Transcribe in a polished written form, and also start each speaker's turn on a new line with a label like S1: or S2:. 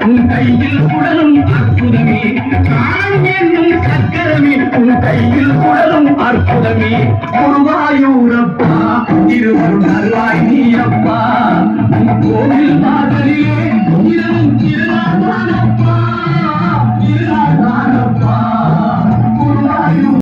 S1: உன் கையில் சுடலும் அற்புதமே காலம் என்னும் சக்கரமே உன் கையில் சுடலும் அற்புதமே குருவாயூரப்பா இருவரும் நல்வாய் நீயப்பா கோவில் மாதிரியே இரவும் திருநாள்